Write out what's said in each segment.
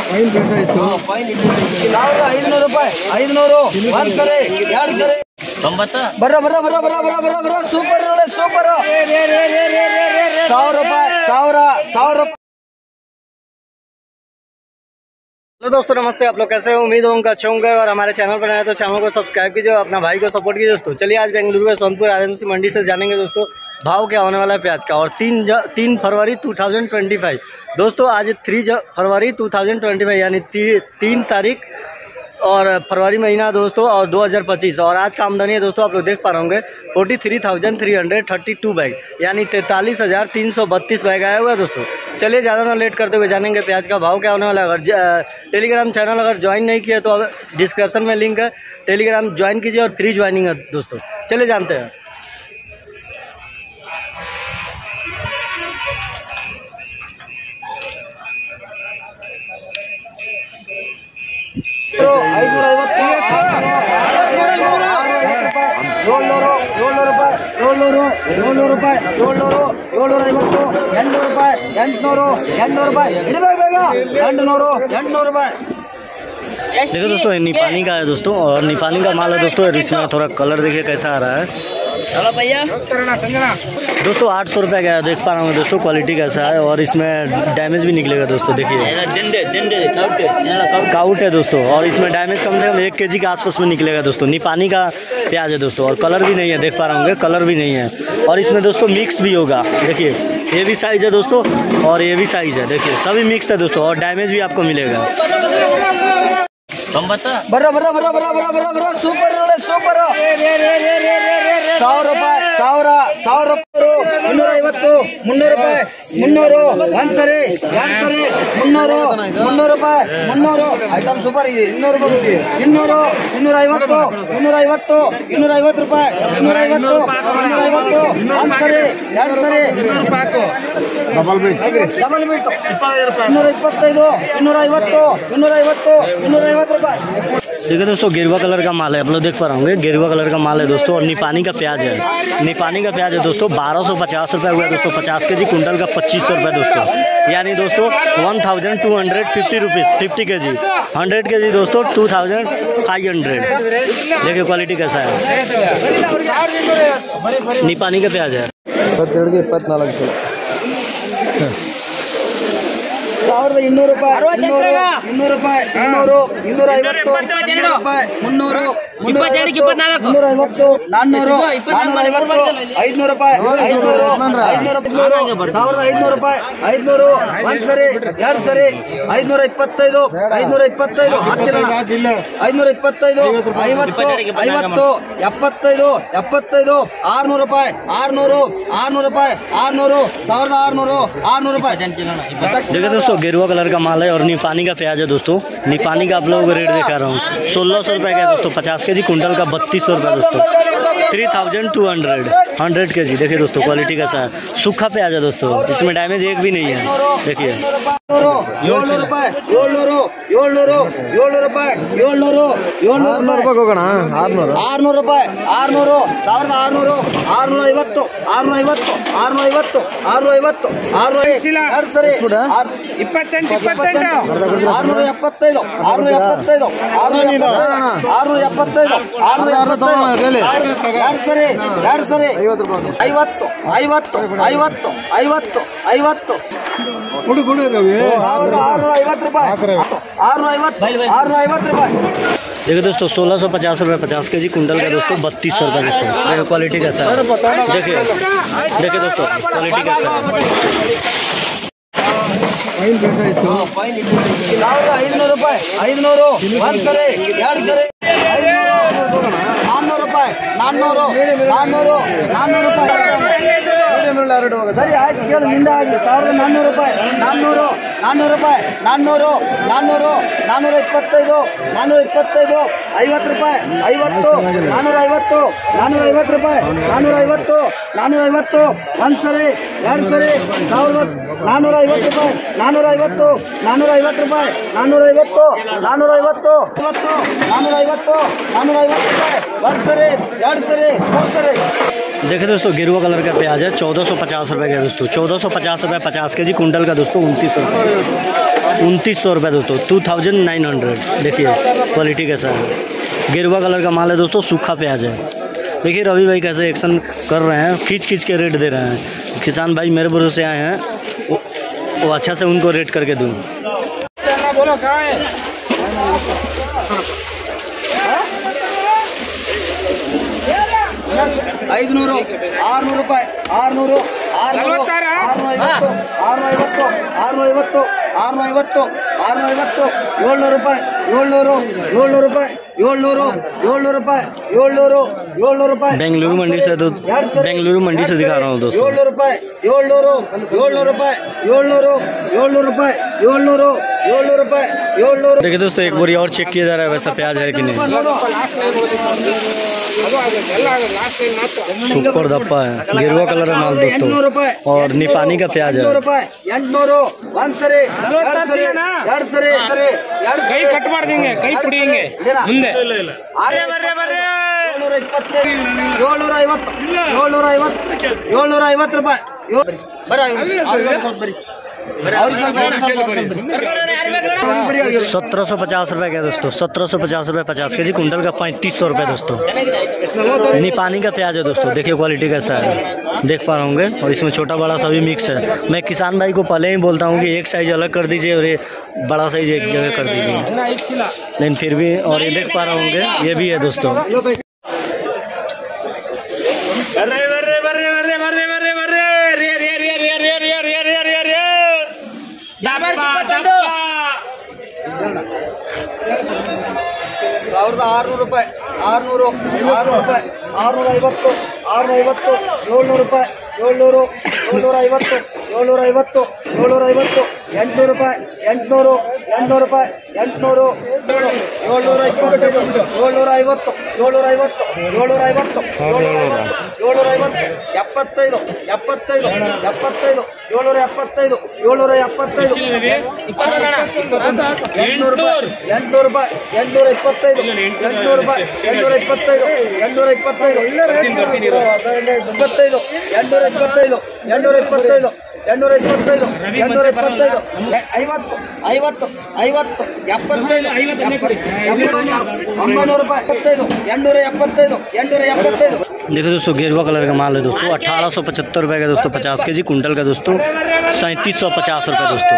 ₹1500 ಒಂದು ಸರಿ 2 ಸರಿ 90 ಬರ್ರ ಬರ್ರ ಬರ್ರ ಬರ್ರ ಬರ್ರ ಬರ್ರ ಬರ್ರ ಸೂಪರ್ ಸೂಪರ್ ₹1000 हेलो दोस्तों नमस्ते। आप लोग कैसे हो? उम्मीद होंगे अच्छे होंगे और हमारे चैनल पर आए तो चैनल को सब्सक्राइब कीजिए और अपना भाई को सपोर्ट कीजिए दोस्तों। चलिए आज बेंगलुरु में सोनपुर आरएमसी मंडी से जानेंगे दोस्तों भाव क्या होने वाला है प्याज का। और 3 फरवरी 2025 दोस्तों, आज 3 फरवरी 2025 यानी 3 तारीख और फरवरी महीना दोस्तों और 2025। और आज का आमदनी है दोस्तों, आप लोग देख पा रहे होंगे 43,332 बैग यानी 43,332 बैग आया हुआ है दोस्तों। चलिए ज़्यादा ना लेट करते हुए जानेंगे प्याज का भाव क्या होने वाला है। अगर टेलीग्राम चैनल अगर ज्वाइन नहीं किया तो डिस्क्रिप्शन में लिंक है, टेलीग्राम ज्वाइन कीजिए और फ्री ज्वाइनिंग है दोस्तों। चलिए जानते हैं। देखो दोस्तों ये निपानी का है दोस्तों और निपानी का माल है दोस्तों। इसमें थोड़ा कलर देखिए कैसा आ रहा है। चलो भैया दोस्तों 800 रुपये का है, देख पा रहा हूँ दोस्तों। क्वालिटी कैसा है और इसमें डैमेज भी निकलेगा दोस्तों। देखिए काउट है दोस्तों और इसमें डैमेज कम से कम 1 kg के आसपास में निकलेगा दोस्तों। निपानी का प्याज है दोस्तों और कलर भी नहीं है, देख पा रहा हूँ कलर भी नहीं है। और इसमें दोस्तों मिक्स भी होगा। देखिए ये भी साइज है दोस्तों और ये भी साइज है। देखिए सभी मिक्स है दोस्तों और डैमेज भी आपको मिलेगा। ಬರ್ರ ಬರ್ರ ಬರ್ರ ಬರ್ರ ಬರ್ರ ಬರ್ರ ಬರ್ರ ಸೂಪರ್ ಸೂಪರ್ ₹1000 250 300 ರೂಪಾಯಿ 300 ಒಂದು ಸರಿ 2 ಸರಿ 300 ರೂಪಾಯಿ 300 ಐಟಮ್ ಸೂಪರ್ ಇದೆ। 200 ರೂಪಾಯಿ 200 250 250 ರೂಪಾಯಿ 250 ಒಂದು ಸರಿ 2 ಸರಿ ಡಬಲ್ ಬೀಟ್ 225 250 ರೂಪಾಯಿ। देखिए दोस्तों गेरुआ कलर का माल है, आप लोग देख पा रहे होंगे गेरुआ कलर का माल है दोस्तों। और निपानी का प्याज है, निपानी का प्याज है दोस्तों 1250 रुपये हुआ दोस्तों। 50 kg कुंटल का 2500 रुपये दोस्तों यानी दोस्तों 1250 रुपीज़ 50 kg। 100 kg दोस्तों 2500। देखिए क्वालिटी कैसा है। निपानी का प्याज है 24 200 ರೂಪಾಯಿ 200 ರೂಪಾಯಿ 200 250 ರೂಪಾಯಿ 300 350 400 450 500 ರೂಪಾಯಿ 500 1500 ರೂಪಾಯಿ 500 ಒಂದು ಸರಿ 2 ಸರಿ 525 525 ಹತ್ತಿರ 525 50 50 75 75 600 ರೂಪಾಯಿ 600 ರೂಪಾಯಿ 600 1600 ರೂಪಾಯಿ। देखिए दोस्तों गेरुआ कलर का माल है और निपानी का प्याज है दोस्तों। निपानी का आप लोगों को रेट दिखा रहा हूँ 1600 रुपये का है दोस्तों। 50 kg कुंटल का 3200 रुपये दोस्तों। 3200 100 kg। देखिए दोस्तों क्वालिटी कैसा है। सूखा प्याज है दोस्तों, इसमें डैमेज एक भी नहीं है। देखिए 700 ರೂಪಾಯಿ 700 ರೂಪಾಯಿ 700 ಹೋಗೋಣ 600 ರೂಪಾಯಿ 600 1600 650 650 650 650 650 ಸರಿ 28 675 675 2 ಸರಿ 50 50 50 50 50 ಕೊಡು 650 ರೂಪಾಯಿ 650 ರೂಪಾಯಿ। देखिए दोस्तों 1650 रुपये 50 kg कुंटल का दोस्तों 3200 रुपये दोस्तों। देखिए क्वालिटी कैसा है। देखिए दोस्तों क्वालिटी कैसा है। 500 ರೂಪಾಯಿ 500 ಒಂದು ಸರಿ 2 ಸರಿ 400 ರೂಪಾಯಿ 400 ರೂಪಾಯಿ ಸರಿ ಆಯ್ತು ಕೇಳು ನಿಂದ ಆಗಲಿ 1400 ರೂಪಾಯಿ 400 ರೂಪಾಯಿ 400 425 425 50 ರೂಪಾಯಿ 50 450 450 ರೂಪಾಯಿ 450 ಒಂದು ಸರಿ 2 ಸರಿ 1450 ರೂಪಾಯಿ 450 ರೂಪಾಯಿ 450 450 450 ರೂಪಾಯಿ 1 ಸರಿ 2 ಸರಿ 3 ಸರಿ देखिए दोस्तों गेरुआ कलर का प्याज है 1450 रुपये का दोस्तों, 1450 रुपये 50 के जी कुंटल का दोस्तों, 2900 रुपये दोस्तों, 2900। देखिए क्वालिटी कैसा है, गेरुआ कलर का माल है दोस्तों, सूखा प्याज है। देखिए रवि भाई कैसे एक्शन कर रहे हैं, खींच खींच के रेट दे रहे हैं। किसान भाई मेरे भरोसे आए हैं, वो अच्छा से उनको रेट करके दूँ। बोलो कहाँ है? 500, 600 ರೂಪಾಯಿ, 600, 650, 650, 650, 650, 700 ರೂಪಾಯಿ, 700, 700 ರೂಪಾಯಿ, 700, 700 ರೂಪಾಯಿ, 700, 700 ರೂಪಾಯಿ। बेंगलुरु मंडी से बेंगलुरु मंडी से दिखा रहा हूँ दोस्तों। 700 ರೂಪಾಯಿ, 700, 700 ರೂಪಾಯಿ, 700, 700 ರೂಪಾಯಿ, 700, 700 ರೂಪಾಯಿ, 700। देखिए दोस्तों एक बोरी और चेक किया जा रहा है वैसा प्याज है कि नहीं। सुपर दप्पा है, गेरुआ कलर है माल दोस्तों, और निपानी का प्याज है। 800, ಒಂದ್ಸರಿ, ಎರಡ್ ಸರಿ, ಕೈ ಕಟ್ ಮಾಡ್ದಂಗೆ ಕೈ ಪುಡಿಯಂಗೆ ಮುಂದೆ 750, 750 ರೂಪಾಯಿ। ಬರ್ರಿ ಸ್ವಲ್ಪ ಬರ್ರಿ, 1750 रुपये का दोस्तों, 1750 रुपये 50 के जी कुंटल का, 3500 रुपये दोस्तों। निपानी का प्याज है दोस्तों, देखिए क्वालिटी कैसा है, देख पा रहे होंगे, और इसमें छोटा बड़ा सभी मिक्स है। मैं किसान भाई को पहले ही बोलता हूँ कि एक साइज अलग कर दीजिए और ये बड़ा साइज एक जगह कर दीजिए, लेकिन फिर भी, और ये देख पा रहे होंगे ये भी है दोस्तों। ಸಾವಿರದ 600 ರೂಪಾಯಿ, 600, 600 ರೂಪಾಯಿ, 650, 650, 700 ರೂಪಾಯಿ, 700, 750, 750, 750, 800 ರೂಪಾಯಿ, 800, 800 ರೂಪಾಯಿ, 800, 725, 750, 750, 750, 750, 75, 75, 75, 775, 775, 800 ರೂಪಾಯಿ, 800 ರೂಪಾಯಿ, 825, 800 ರೂಪಾಯಿ, 825, 825, 825, 825, 825, 825, 825, 50, 50, 50, 75, 900 ರೂಪಾಯಿ, 75, 875, 875। देखो दोस्तों गेरुआ कलर का माल है दोस्तों, 1875 रुपये का दोस्तों, 50 के जी कुंटल का दोस्तों, 3750 रुपये दोस्तों,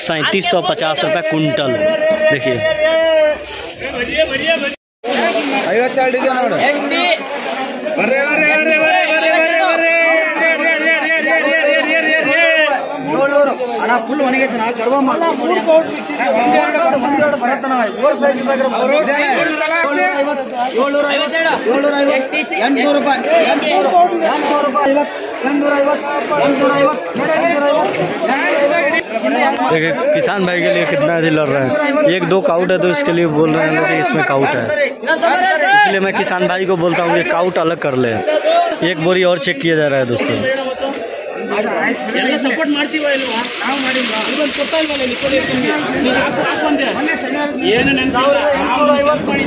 3750 रुपये कुंटल। देखिए 700 ಅಣ್ಣ ಫುಲ್ ಒಣಗೈತೆ ನಾ ಗರ್ವ ಮಾಡಿ ಒಂದೆರಡು ಬರತ್ತನ ಓರ್ ಸೈಜ್ ದಾಗ 750, 750, 800 ರೂಪಾಯಿ, 800 ರೂಪಾಯಿ, 850, 850, देखिए किसान भाई के लिए कितना दिल लड़ रहा है, एक दो काउट है तो इसके लिए बोल रहे हैं कि इसमें काउट है, इसलिए मैं किसान भाई को बोलता हूँ कि काउट अलग कर ले। एक बोरी और चेक किया जा रहा है दोस्तों। सपोर्ट ಮಾಡ್ತೀವ ಇಲ್ವಾ? ನಾವು ಮಾಡಿಲ್ವಾ? ಇದೊಂದು ಕೊಡ್ತಾ ಇಲ್ವಲ್ಲ ಇಲ್ಲಿ ಕೊಡಿ ನೀವು ಹಾಕೊಂಡೆ ಏನು ನೆನಪು 850,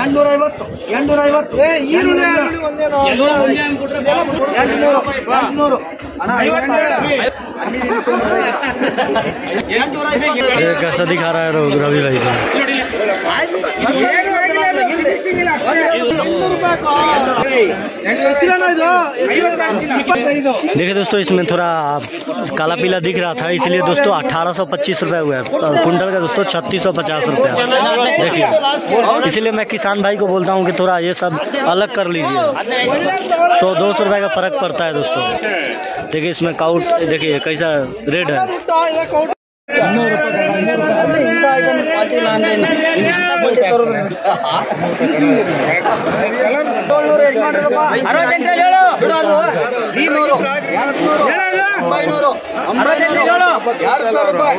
850, 850 ಈರುಳ್ಳಿ ಒಂದೇನೋ 800 ಅಣ್ಣ 850 कैसा दिखा रहा है रवि भाई को। देखिए दोस्तों इसमें थोड़ा काला पीला दिख रहा था, इसलिए दोस्तों 1825 रुपये हुआ है कुंटल का दोस्तों, 3650 रुपया। देखिए इसलिए मैं किसान भाई को बोलता हूँ कि थोड़ा ये सब अलग कर लीजिए, 100-200 रुपये का फर्क पड़ता है दोस्तों। देखिए इसमें काउट देखिए कैसा रेट है। 200 ರೂಪಾಯಿ ಇಂತ ಐಟಮ್ ಪಾರ್ಟಿಲ್ಲ ಅಂದ್ರೆ ಇಂತ ಬಡ್ಡಿ ತರೋದು 700 ಎಷ್ಟು ಮಾಡ್ರಪ್ಪ 68 ಹೇಳು ಬಿಡು ಅದು 200 200 900 2000 ರೂಪಾಯಿ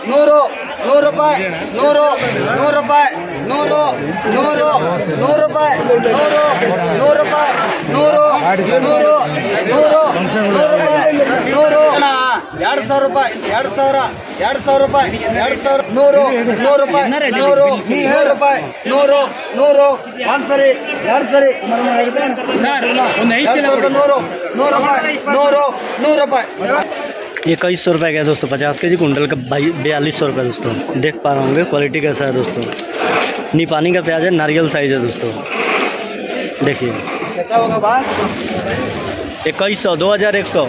2000 100 ರೂಪಾಯಿ 100 ರೂಪಾಯಿ 100 ರೂಪಾಯಿ 100 ರೂಪಾಯಿ 100 ರೂಪಾಯಿ 100 ರೂಪಾಯಿ 100 200 ರೂಪಾಯಿ 2,000 ರೂಪಾಯಿ 2,000 2,000 ರೂಪಾಯಿ 2,000 100 100 ರೂಪಾಯಿ 100 100 ರೂಪಾಯಿ 100 100 ಒಂದ್ಸರಿ ಎರಡು ಸರಿ ಸರ್ ಒಂದು 5 ಚೀಲ 100 100 ರೂಪಾಯಿ 100 100 ರೂಪಾಯಿ ये 2100 रुपये का है दोस्तों। 50 kg कुंटल का 4200 रुपये दोस्तों। देख पा रहे होंगे क्वालिटी कैसा है दोस्तों। नी पानी का प्याज है, नारियल साइज है दोस्तों। देखिए 2100 2100